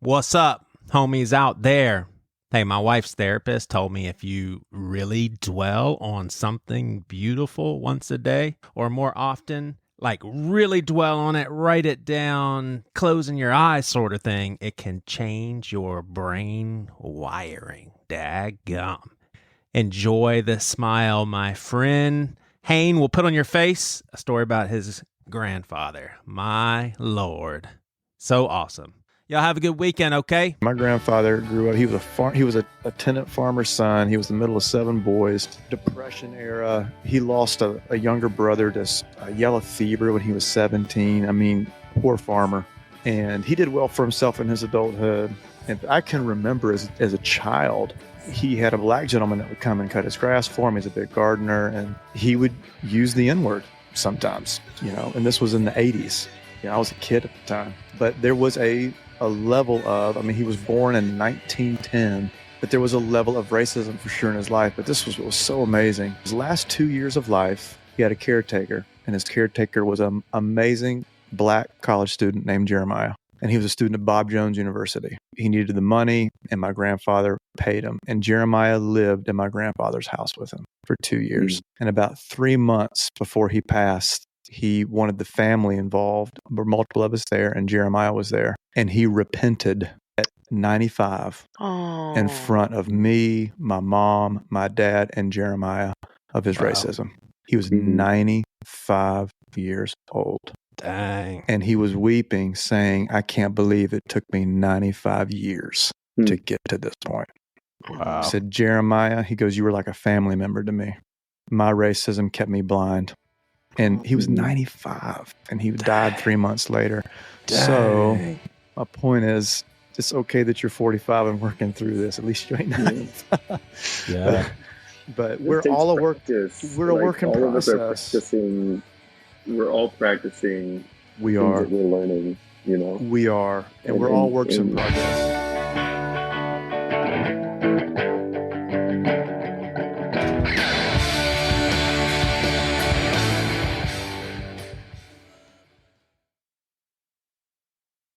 What's up, homies out there? Hey, my wife's therapist told me if you really dwell on something beautiful once a day or more often, like really dwell on it, write it down, closing your eyes sort of thing, it can change your brain wiring. Daggum. Enjoy the smile, my friend. Hayne will put on your face a story about his grandfather. My Lord. So awesome. Y'all have a good weekend, okay? My grandfather grew up, he was a tenant farmer's son. He was the middle of 7 boys. Depression era. He lost a younger brother to yellow fever when he was 17. I mean, poor farmer. And he did well for himself in his adulthood. And I can remember as a child, he had a black gentleman that would come and cut his grass for him. He's a big gardener, and he would use the N-word sometimes, and this was in the 80s. I was a kid at the time. But there was a level of, he was born in 1910, but there was a level of racism for sure in his life. But this was what was so amazing. His last 2 years of life, he had a caretaker, and his caretaker was an amazing black college student named Jeremiah. And he was a student at Bob Jones University. He needed the money, and my grandfather paid him. And Jeremiah lived in my grandfather's house with him for 2 years. And about 3 months before he passed, he wanted the family involved. There were multiple of us there, and Jeremiah was there. And he repented at 95 in front of me, my mom, my dad, and Jeremiah of his racism. He was 95 years old. Dang. And he was weeping, saying, I can't believe it took me 95 years to get to this point. Wow. He said, Jeremiah, he goes, you were like a family member to me. My racism kept me blind. And he was 95, and he died 3 months later. Dang. So my point is, it's okay that you're 45 and working through this. At least you ain't 95. Yeah. But we're all a work. We're a work in process. We're all practicing. We things are. That we're learning. We are, and we're all works in progress.